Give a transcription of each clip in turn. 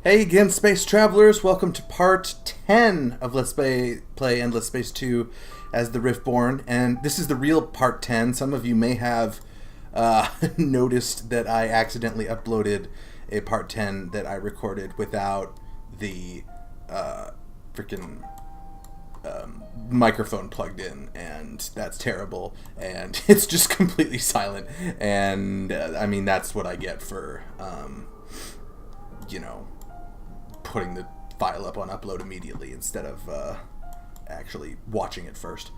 Hey again, Space Travelers! Welcome to part 10 of Let's Play Endless Space 2 as the Riftborn. And this is the real part 10. Some of you may have noticed that I accidentally uploaded a part 10 that I recorded without the freaking microphone plugged in, and that's terrible. And it's just completely silent. And I mean, that's what I get for, you know, putting the file up on upload immediately instead of actually watching it first.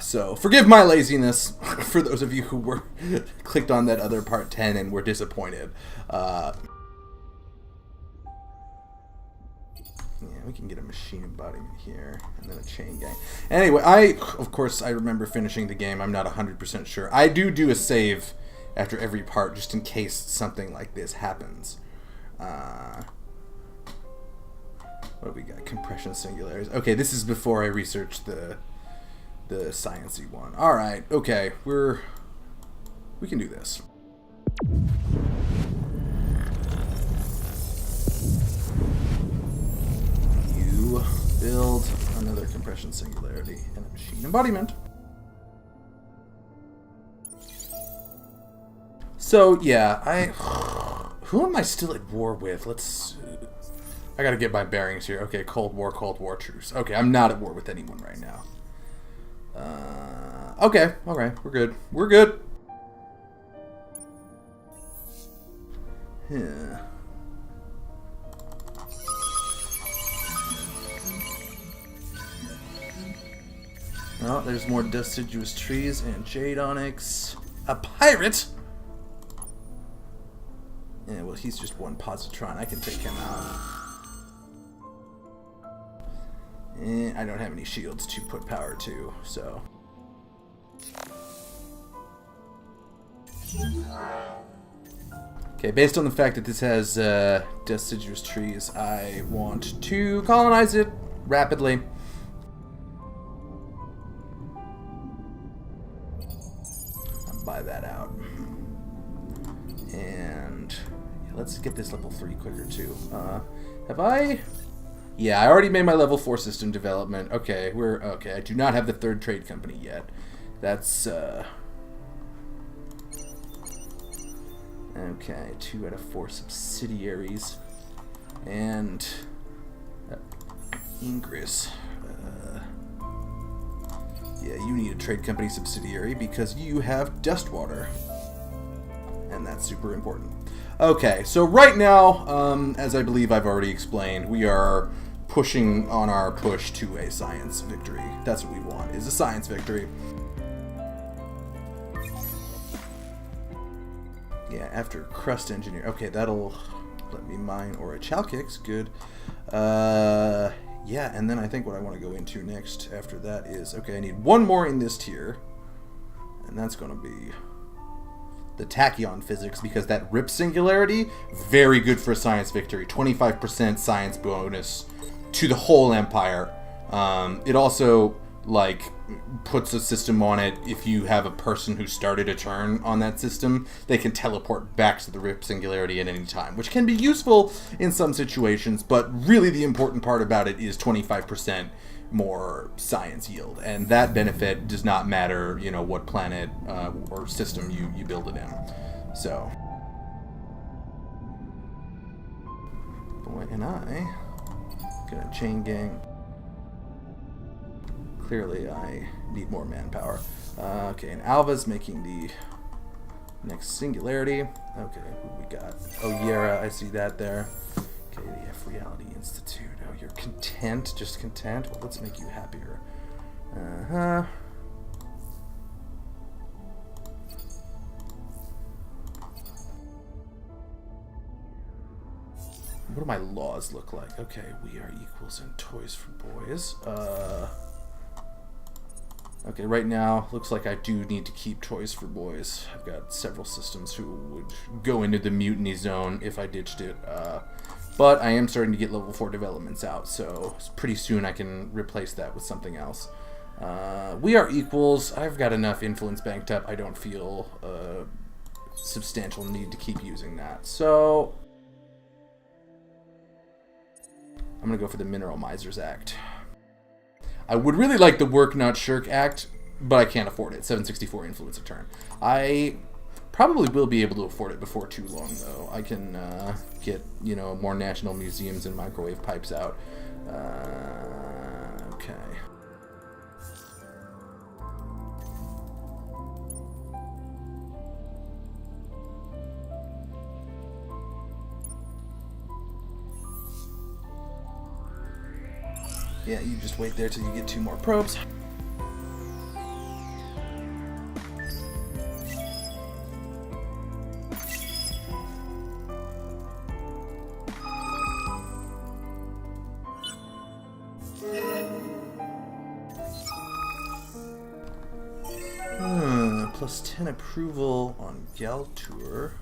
So forgive my laziness for those of you who were clicked on that other part 10 and were disappointed. Yeah, we can get a machine embodiment here and then a chain gang. Anyway, of course I remember finishing the game. I'm not 100% sure. I do a save after every part just in case something like this happens. What do we got? Compression singularities. Okay, this is before I researched the sciencey one. Alright, okay, we can do this. You build another compression singularity and a machine embodiment. So yeah, who am I still at war with? I gotta get my bearings here. Okay, Cold War truce. Okay, I'm not at war with anyone right now. Okay, alright, we're good. We're good. Yeah. Oh, there's more deciduous trees and jade onyx. A pirate? Yeah, well, he's just one positron. I can take him out. I don't have any shields to put power to, so. Okay, based on the fact that this has deciduous trees, I want to colonize it rapidly. I'll buy that out. And yeah, let's get this level 3 quicker too. Have I? Yeah, I already made my level 4 system development. Okay, okay. I do not have the third trade company yet. That's okay. 2 out of 4 subsidiaries, and Ingress. Yeah, you need a trade company subsidiary because you have Dustwater, and that's super important. Okay, so right now, as I believe I've already explained, we are pushing on our push to a science victory. That's what we want, is a science victory. Yeah, after crust engineer. Okay, that'll let me mine or a Chalkix. Good. Yeah, and then I think what I want to go into next after that is, okay, I need one more in this tier, and that's going to be the tachyon physics, because that rip singularity, very good for a science victory. 25% science bonus to the whole empire. It also, like, puts a system on it. If you have a person who started a turn on that system, they can teleport back to the rip singularity at any time, which can be useful in some situations, but really the important part about it is 25% more science yield, and that benefit does not matter, you know, what planet or system you build it in. So, boy, and I gonna chain gang. Clearly, I need more manpower. Okay, and Alva's making the next singularity. Okay, who we got? Oh, Yera, I see that there. Okay, the F Reality Institute. Oh, you're content? Just content? Well, let's make you happier. Uh-huh. What do my laws look like? Okay, we are equals in toys for boys. Okay, right now, looks like I do need to keep toys for boys. I've got several systems who would go into the mutiny zone if I ditched it. But I am starting to get level 4 developments out, so pretty soon I can replace that with something else. We are equals. I've got enough influence banked up. I don't feel substantial need to keep using that. So I'm going to go for the Mineral Misers Act. I would really like the Work Not Shirk Act, but I can't afford it. 764 influence a turn. I probably will be able to afford it before too long, though. I can get, you know, more national museums and microwave pipes out. Okay. Yeah, you just wait there till you get 2 more probes. Plus 10 approval on Galtour.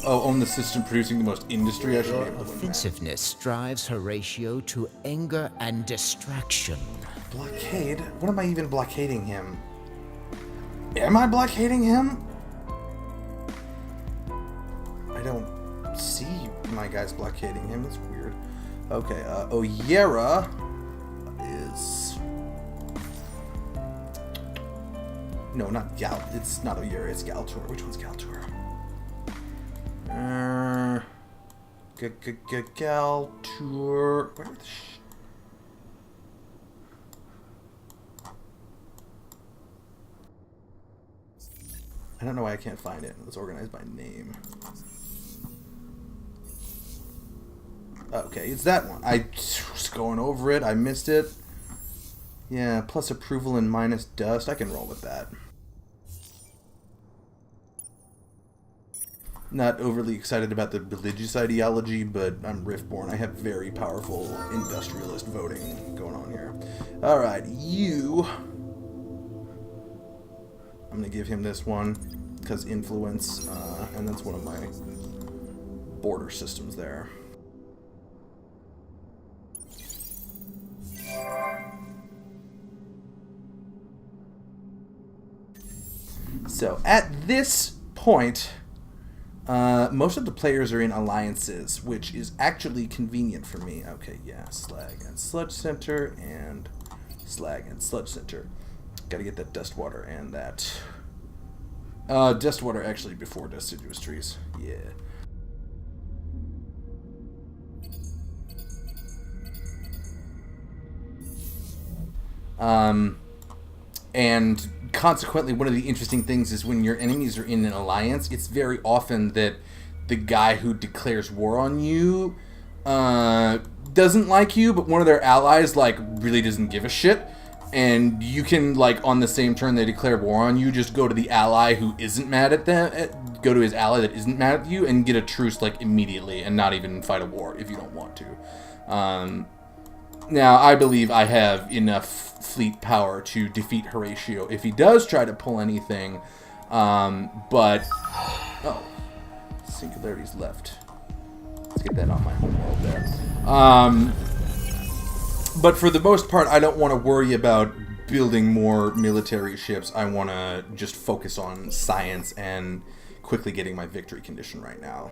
Oh, own the system producing the most industry. I should be able to win that. Offensiveness drives Horatio to anger and distraction. Blockade? What am I even blockading him? Am I blockading him? I don't see my guys blockading him. That's weird. Okay, Oyera is... No, not Gal. It's not Oyera, it's Galtour. Which one's Galtour? Galtour. Where the I don't know why I can't find it. It was organized by name. Okay, it's that one. I was going over it. I missed it. Yeah, plus approval and minus dust. I can roll with that. Not overly excited about the religious ideology, but I'm Riftborn. I have very powerful industrialist voting going on here. Alright, you... I'm going to give him this one, because influence, and that's one of my border systems there. So, at this point, most of the players are in alliances, which is actually convenient for me. Okay, yeah, Slag and Sludge Center, and Slag and Sludge Center. Gotta get that Dust Water and that... Dust Water actually before Deciduous Trees. Yeah. And consequently, one of the interesting things is when your enemies are in an alliance, it's very often that the guy who declares war on you doesn't like you, but one of their allies like really doesn't give a shit. And you can, like, on the same turn they declare war on you, just go to the ally who isn't mad at them, go to his ally that isn't mad at you, and get a truce, like, immediately, and not even fight a war if you don't want to. Now, I believe I have enough fleet power to defeat Horatio if he does try to pull anything, but... Oh. Singularity's left. Let's get that on my home world there. But for the most part, I don't want to worry about building more military ships. I want to just focus on science and quickly getting my victory condition right now.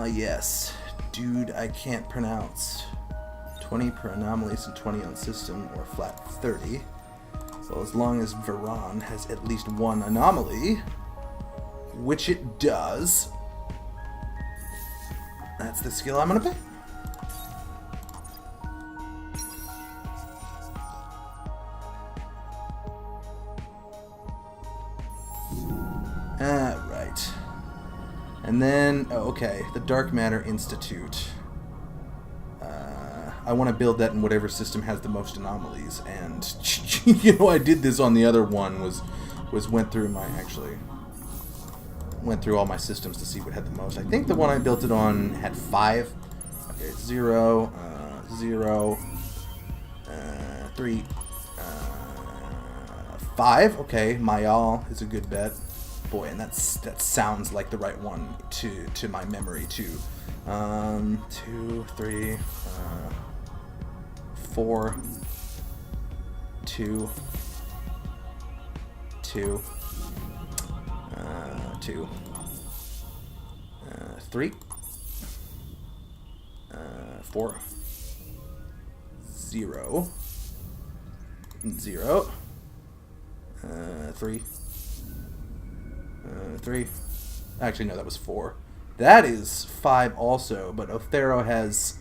Yes. Dude, I can't pronounce. 20 per anomalies and 20 on system, or flat 30. So as long as Veron has at least one anomaly, which it does, that's the skill I'm going to pick. Right. And then, oh, okay, the Dark Matter Institute. I want to build that in whatever system has the most anomalies, and you know, I did this on the other one, went through all my systems to see what had the most. I think the one I built it on had 5. Okay, 0, 0, 3, 5. Okay, Mayal is a good bet. Boy, and that sounds like the right one to my memory too. 2, 3, 4, 2, 2, 2, 3, 4, 0, 0, 3, 3. Actually, no, that was 4. That is 5 also, but Othero has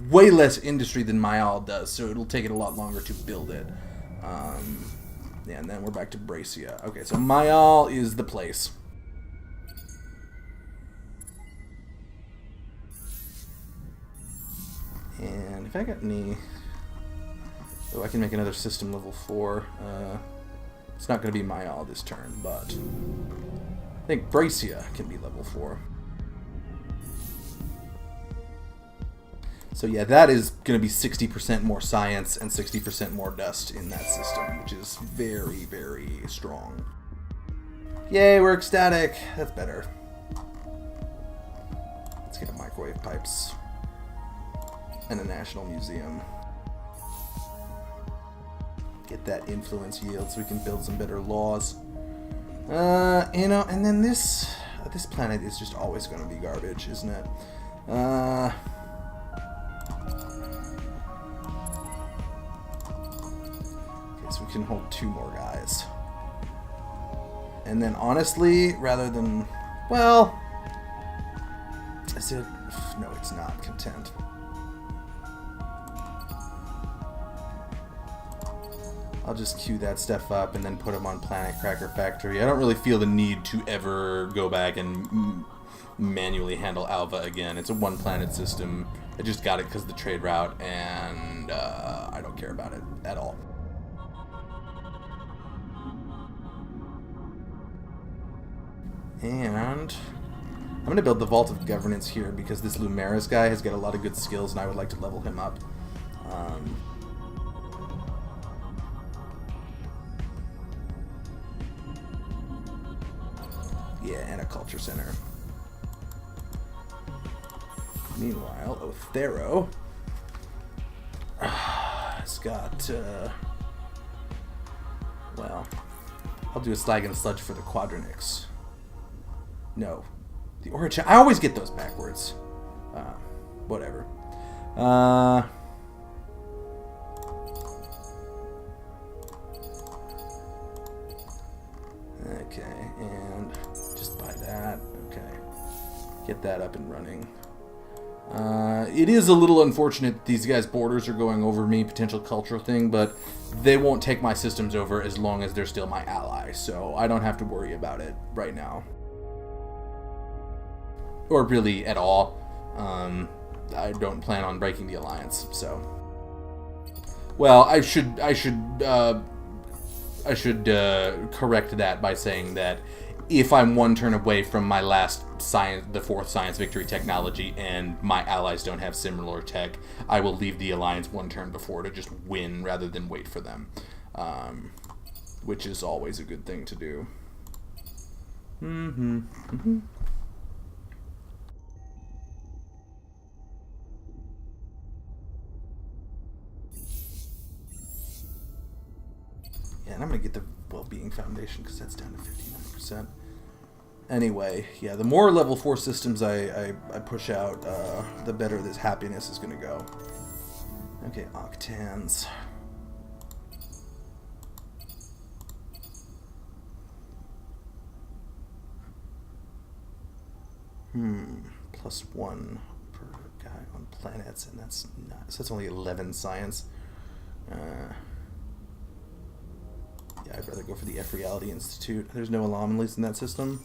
way less industry than Mayal does, so it'll take it a lot longer to build it. Yeah, and then we're back to Bracia. Okay, so Mayal is the place. And if I got any... Oh, I can make another system level 4. It's not going to be Mayal this turn, but I think Bracia can be level 4. So yeah, that is going to be 60% more science and 60% more dust in that system, which is very, very strong. Yay, we're ecstatic. That's better. Let's get a microwave pipes and a national museum. Get that influence yield so we can build some better laws. You know, and then this planet is just always going to be garbage, isn't it? Okay, so we can hold 2 more guys. And then honestly, rather than, well, is it? No, it's not content. I'll just queue that stuff up and then put them on Planet Cracker Factory. I don't really feel the need to ever go back and manually handle Alva again. It's a one-planet system. I just got it because of the trade route, and I don't care about it at all. And I'm going to build the Vault of Governance here because this Lumeris guy has got a lot of good skills, and I would like to level him up. Yeah, and a culture center. Meanwhile, Othero has got, well, I'll do a Slag and Sludge for the Quadronix. No, the Origin. I always get those backwards. Whatever. Okay, and just buy that. Okay, get that up and running. It is a little unfortunate that these guys' borders are going over me, potential cultural thing, but they won't take my systems over as long as they're still my ally, so I don't have to worry about it right now. Or really at all. I don't plan on breaking the alliance, so. Well, I should correct that by saying that if I'm one turn away from my last science, the 4th science victory technology, and my allies don't have similar tech, I will leave the alliance one turn before to just win rather than wait for them, which is always a good thing to do. And I'm going to get the Well-Being Foundation because that's down to 59%. Anyway, yeah, the more level 4 systems I push out, the better this happiness is going to go. Okay, octans. +1 per guy on planets, and that's not, so that's only 11 science. Yeah, I'd rather go for the F Reality Institute. There's no anomalies in that system.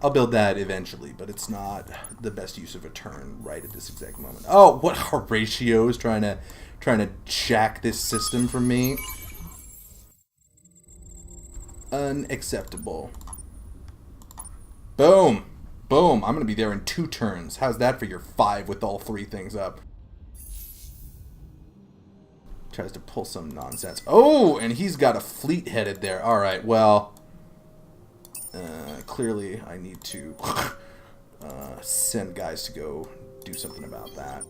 I'll build that eventually, but it's not the best use of a turn right at this exact moment. Oh, what Horatio is trying to jack this system from me. Unacceptable. Boom. Boom. I'm going to be there in 2 turns. How's that for your 5 with all 3 things up? Tries to pull some nonsense. Oh, and he's got a fleet headed there. Alright, well, Clearly, I need to send guys to go do something about that.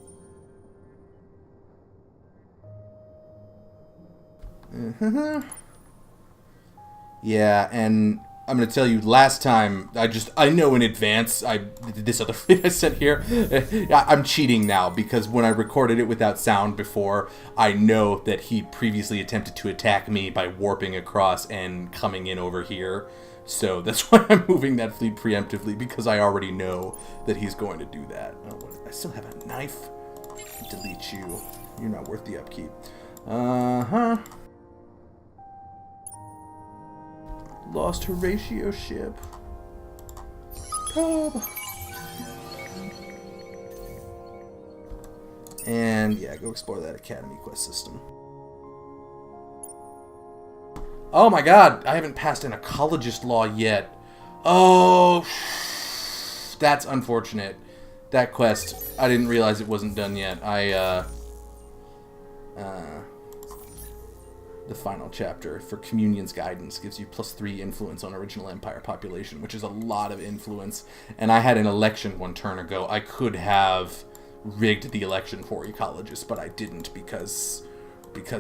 Yeah, and I'm gonna tell you, last time, I know in advance, this other fleet I sent here, I'm cheating now, because when I recorded it without sound before, I know that he previously attempted to attack me by warping across and coming in over here. So that's why I'm moving that fleet preemptively, because I already know that he's going to do that. Oh, I still have a knife. Delete you. You're not worth the upkeep. Uh-huh. Lost Horatio ship. Pub. And yeah, go explore that Academy quest system. Oh my god, I haven't passed an ecologist law yet. Oh, that's unfortunate. That quest, I didn't realize it wasn't done yet. The final chapter for Communion's Guidance gives you +3 influence on original Empire population, which is a lot of influence. And I had an election one turn ago. I could have rigged the election for ecologists, but I didn't because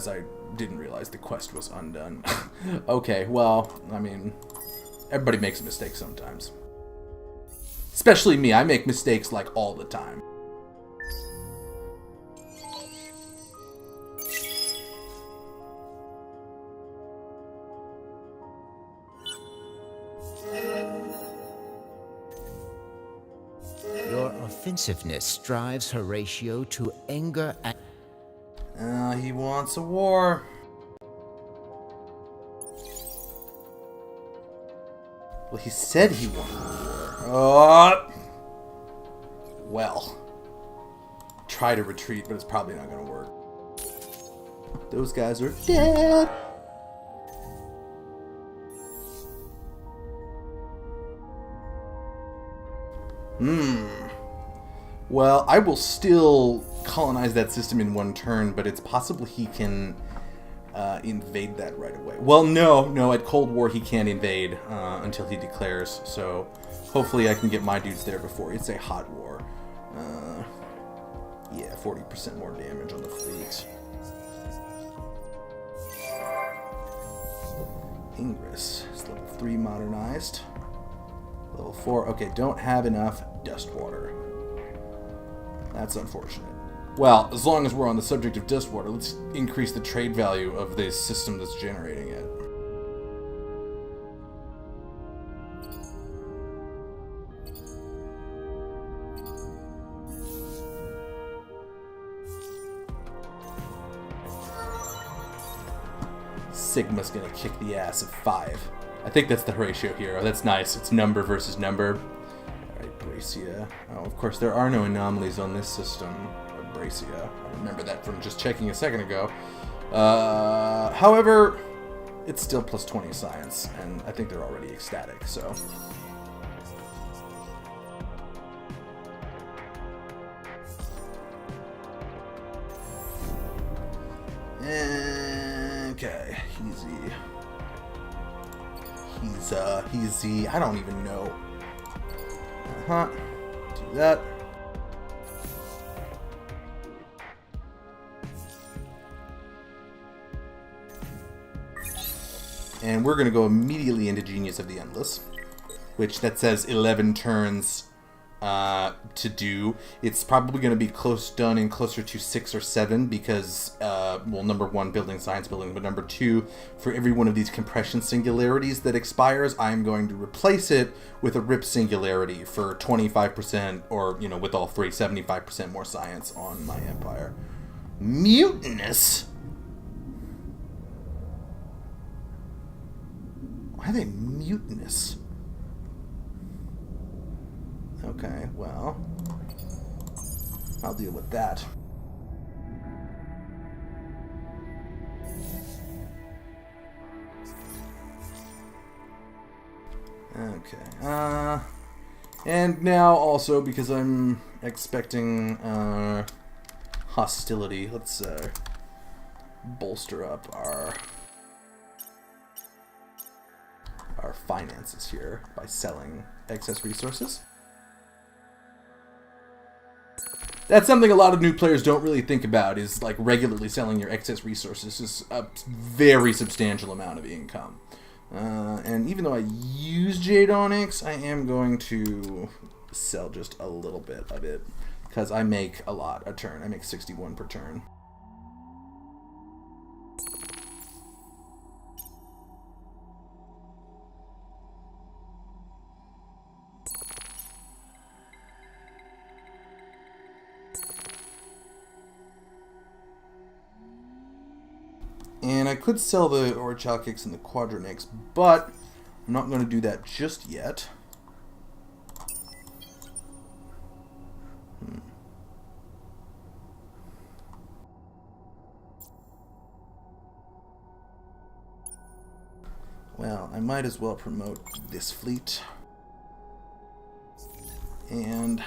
I didn't realize the quest was undone. Okay, well, I mean, everybody makes a mistake sometimes. Especially me. I make mistakes like all the time. Your offensiveness drives Horatio to anger and... He wants a war. Well, he said he wanted a war. Well. Try to retreat, but it's probably not going to work. Those guys are dead. Well, I will still colonize that system in one turn, but it's possible he can invade that right away. Well, no, at Cold War he can't invade until he declares, so hopefully I can get my dudes there before it's a hot war. Yeah, 40% more damage on the fleet. Ingress is level 3 modernized. Level 4, okay, don't have enough dust water. That's unfortunate. Well, as long as we're on the subject of dust water, let's increase the trade value of this system that's generating it. Sigma's gonna kick the ass of 5. I think that's the Horatio hero. That's nice. It's number versus number. Alright, Bracia. Oh, of course, there are no anomalies on this system of Bracia. I remember that from just checking a second ago. However, it's still +20 science, and I think they're already ecstatic, so... Okay, he's I don't even know. Do that. And we're gonna go immediately into Genius of the Endless, which that says 11 turns to do. It's probably going to be done in closer to 6 or 7 because, well, number 1, building science building, but number 2, for every one of these compression singularities that expires, I'm going to replace it with a rip singularity for 25%, or, you know, with all 3, 75% more science on my empire. Mutinous? Why are they mutinous? Okay, well, I'll deal with that. Okay, and now also, because I'm expecting, hostility, let's, bolster up our our finances here by selling excess resources. That's something a lot of new players don't really think about, is like regularly selling your excess resources is a very substantial amount of income. And even though I use Jade Onyx, I am going to sell just a little bit of it because I make a lot a turn. I make 61 per turn. And I could sell the Orichalcix and the Quadronix, but I'm not going to do that just yet. Well, I might as well promote this fleet. And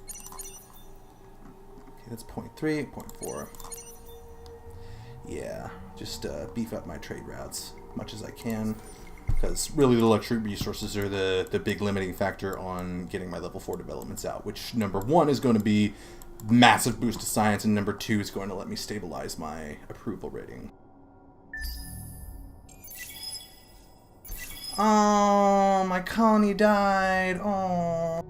okay, that's 0.3, 0.4. Yeah, just beef up my trade routes as much as I can, because really the luxury resources are the big limiting factor on getting my level 4 developments out, which number 1 is going to be massive boost to science, and number 2 is going to let me stabilize my approval rating. Oh, my colony died. Oh.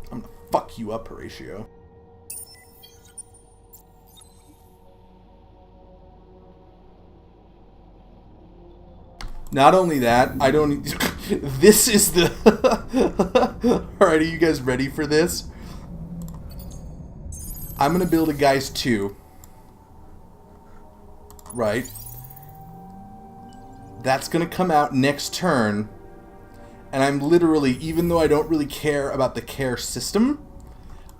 I'm gonna fuck you up, Horatio. Not only that, I don't... This is the... Alright, are you guys ready for this? I'm gonna build a Geist 2. Right. That's gonna come out next turn. And I'm literally, even though I don't really care about the care system,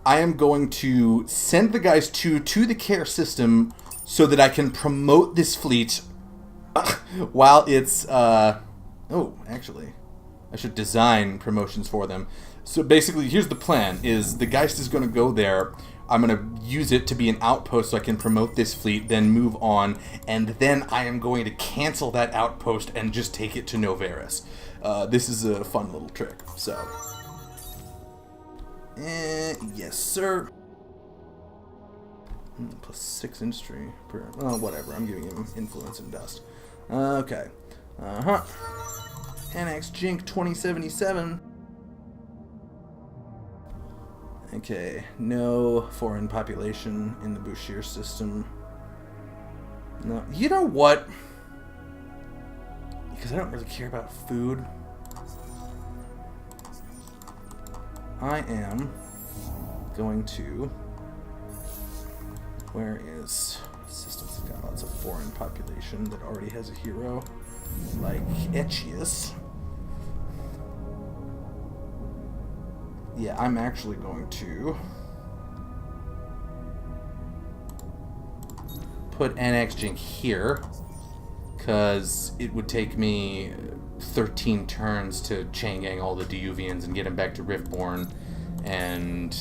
I am going to send the Geist 2 to the care system so that I can promote this fleet while it's, oh, actually, I should design promotions for them. So basically, here's the plan, is the Geist is going to go there. I'm going to use it to be an outpost so I can promote this fleet, then move on, and then I am going to cancel that outpost and just take it to Novaris. This is a fun little trick, so. Yes, sir. Plus 6 industry per, well, whatever, I'm giving him influence and dust. Okay. Annex Jink 2077. Okay, no foreign population in the Bouchier system. No, you know what? Because I don't really care about food. I am going to... Where is... Systems that got lots of foreign population that already has a hero? Like Etchius. Yeah, I'm actually going to put NX Jink here, because it would take me 13 turns to chain gang all the Diuvians and get him back to Riftborn, and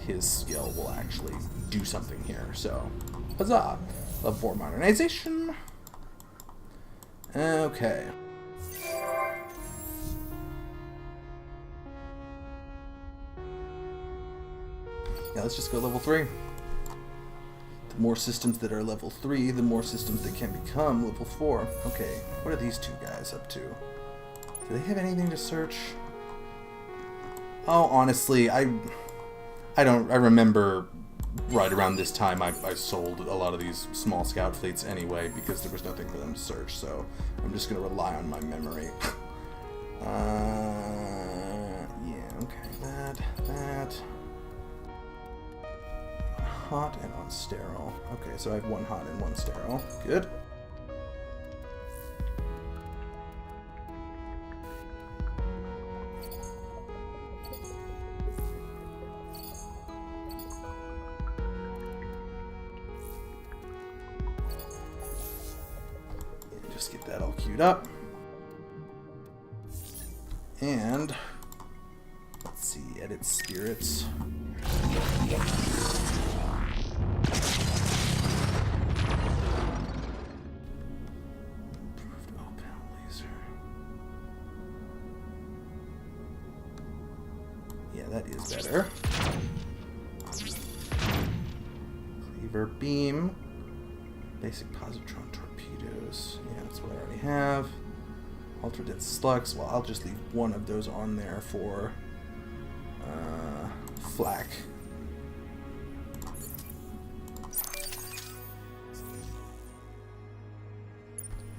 his skill will actually do something here. So, huzzah! Level 4 modernization. Okay. Yeah, let's just go level 3. The more systems that are level 3, the more systems that can become level 4. Okay, what are these two guys up to? Do they have anything to search? Oh, honestly, I remember right around this time I sold a lot of these small scout fleets anyway because there was nothing for them to search, so I'm just going to rely on my memory. Yeah, okay, that. Hot and on sterile. Okay, so I have 1 hot and 1 sterile. Good. Yeah, just get that all queued up. And let's see, edit spirits. Yeah, that is better. Cleaver beam. Basic positron torpedoes. Yeah, that's what I already have. Ultra-dense slugs. Well, I'll just leave one of those on there for flak.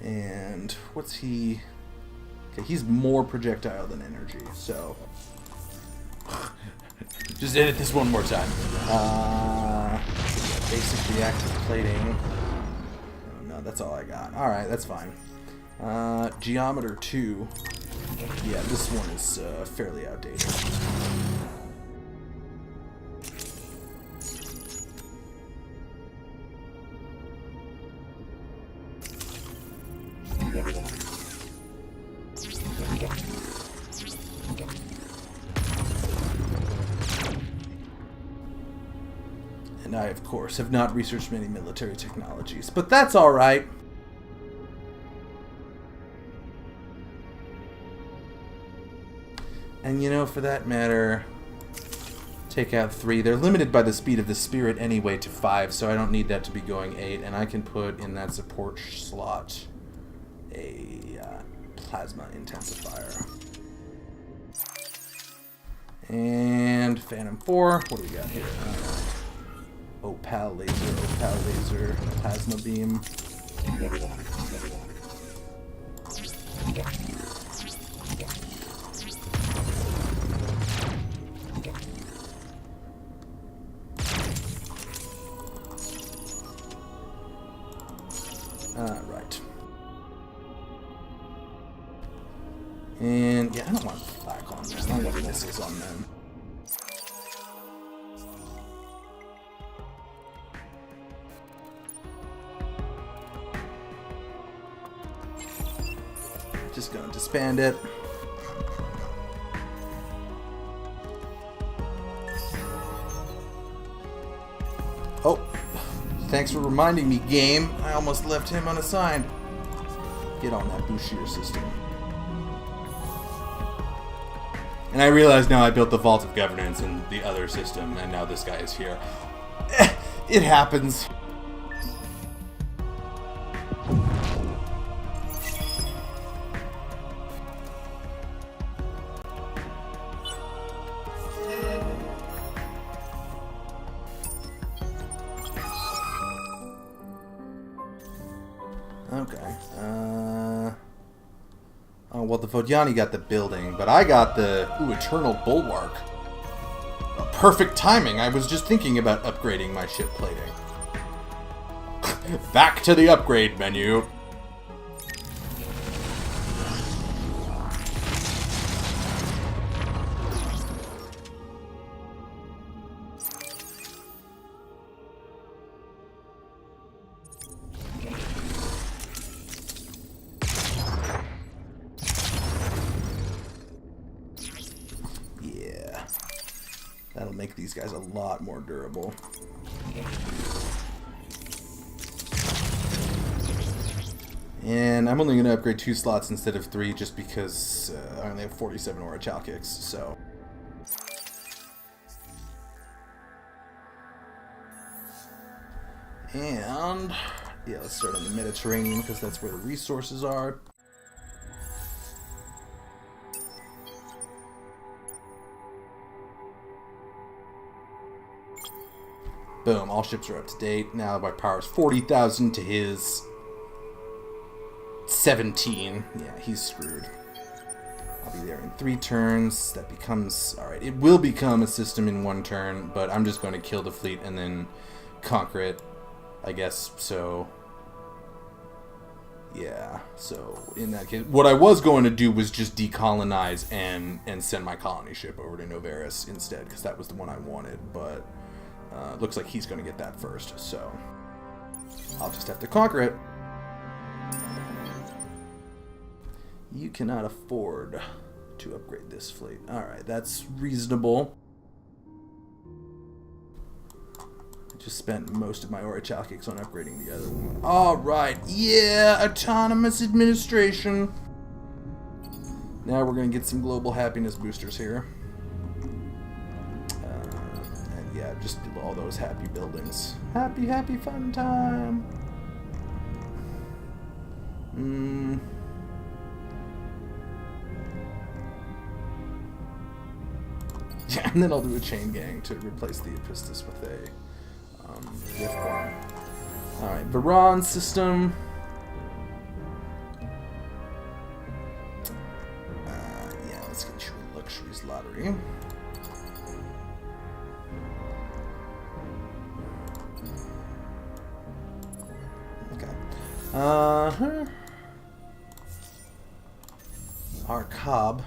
And what's he... Okay, he's more projectile than energy, so... Just edit this one more time. Basic reactive plating. Oh, no, that's all I got. Alright, that's fine. Geometer 2. Yeah, this one is fairly outdated. And I, of course, have not researched many military technologies, but that's alright. And you know, for that matter, take out 3. They're limited by the speed of the spirit anyway to 5, so I don't need that to be going 8. And I can put in that support slot a plasma intensifier. And Phantom 4. What do we got here? Opal laser, plasma beam. Right. And, yeah, I don't want flak on them. I want missiles on them. Just gonna disband it. Oh, thanks for reminding me, game. I almost left him unassigned. Get on that Bouchier system. And I realize now I built the Vault of Governance in the other system, and now this guy is here. It happens. Okay. Oh, well, the Vodiani got the building, but I got the Eternal Bulwark. Perfect timing. I was just thinking about upgrading my ship plating. Back to the upgrade menu. That'll make these guys a lot more durable. And I'm only going to upgrade 2 slots instead of 3 just because I only have 47 Aura Chalkix, so... And... yeah, let's start on the Mediterranean because that's where the resources are. Boom, all ships are up to date. Now my power is 40,000 to his 17. Yeah, he's screwed. I'll be there in 3 turns. That becomes... alright, it will become a system in 1 turn, but I'm just going to kill the fleet and then conquer it, I guess. So, yeah. So, in that case, what I was going to do was just decolonize and send my colony ship over to Novaris instead, because that was the one I wanted, but... looks like he's going to get that first, so I'll just have to conquer it. You cannot afford to upgrade this fleet. Alright, that's reasonable. I just spent most of my Aura Chalkix on upgrading the other one. Alright, yeah, autonomous administration. Now we're going to get some global happiness boosters here. just all those happy buildings. Happy, happy fun time. Yeah, and then I'll do a chain gang to replace the Epistus with a Riftborn. Alright, Varan system. Yeah, let's get you a luxuries lottery. Okay. Our Cobb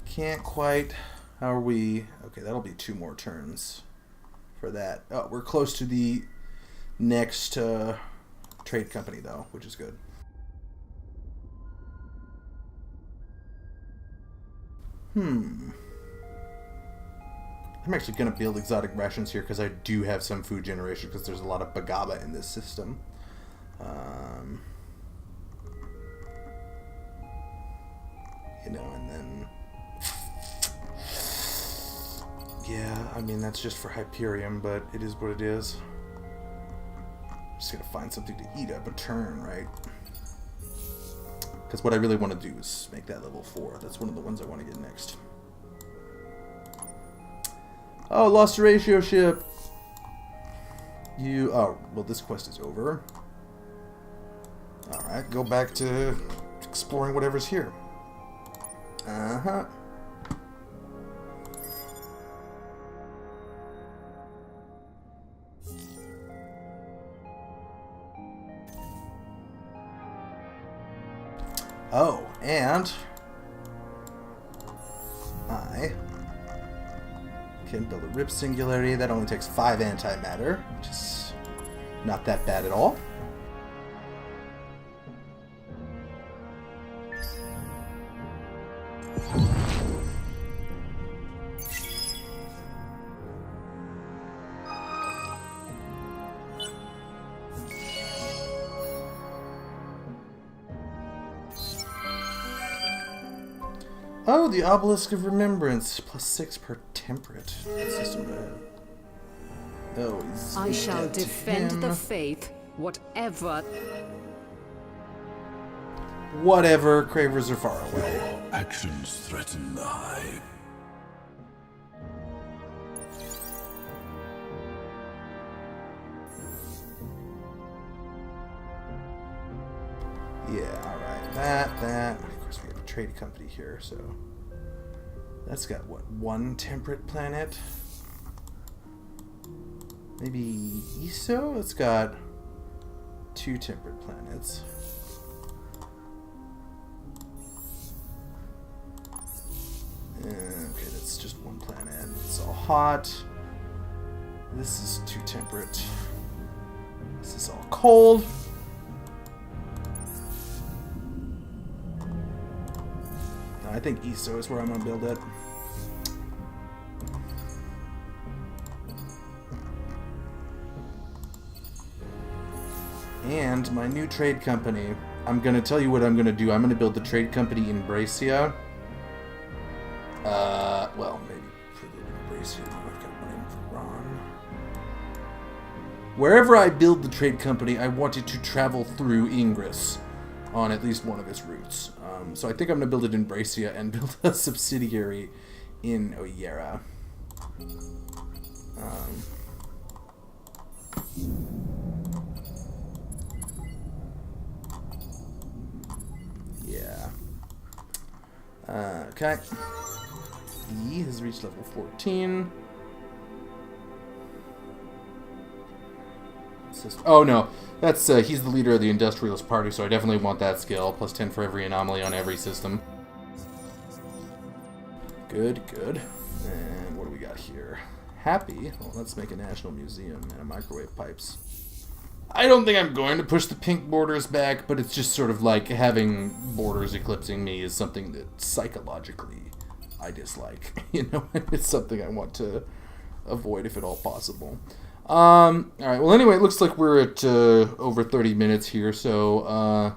can't quite. How are we? Okay, that'll be 2 more turns for that. Oh, we're close to the next trade company, though, which is good. I'm actually going to build exotic rations here because I do have some food generation because there's a lot of Bagaba in this system. You know, and then... Yeah, I mean, that's just for Hyperion, but it is what it is. Just gotta find something to eat up a turn, right? Because what I really want to do is make that level 4. That's one of the ones I want to get next. Oh, lost a ratio ship! Oh, well, this quest is over. Alright, go back to exploring whatever's here. Uh-huh. Oh, and I can build a Rip Singularity. That only takes 5 antimatter, which is not that bad at all. Oh, the Obelisk of Remembrance. +6 per temperate. System. Oh, I shall defend the faith, whatever. Whatever, Cravers are far away. Your actions threaten the Hive. Yeah, alright. That. Of course, we have a trade company here, so... That's got, what, 1 temperate planet? Maybe ESO? It's got 2 temperate planets. Okay, that's just 1 planet. It's all hot. This is 2 temperate. This is all cold. I think ESO is where I'm going to build it. And my new trade company. I'm going to tell you what I'm going to do. I'm going to build the trade company in Bracia. Well, maybe put it in Bracia. I've got one in Varan. Wherever I build the trade company, I want it to travel through Ingress on at least one of its routes. So I think I'm going to build it in Bracia and build a subsidiary in Oyera. Yeah. Okay. E has reached level 14. Oh no, that's he's the leader of the Industrialist Party, so I definitely want that skill. +10 for every anomaly on every system. Good. And what do we got here? Happy. Well, let's make a national museum and a microwave pipes. I don't think I'm going to push the pink borders back, but it's just sort of like having borders eclipsing me is something that psychologically I dislike. You know, it's something I want to avoid if at all possible. Alright, well anyway, it looks like we're at over 30 minutes here, so,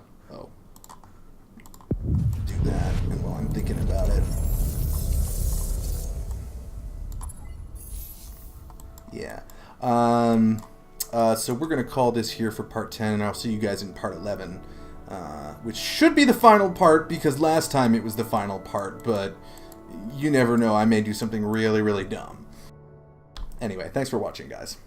do that, and while I'm thinking about it. Yeah. So we're going to call this here for part 10, and I'll see you guys in part 11, which should be the final part, because last time it was the final part, but you never know. I may do something really, really dumb. Anyway, thanks for watching, guys.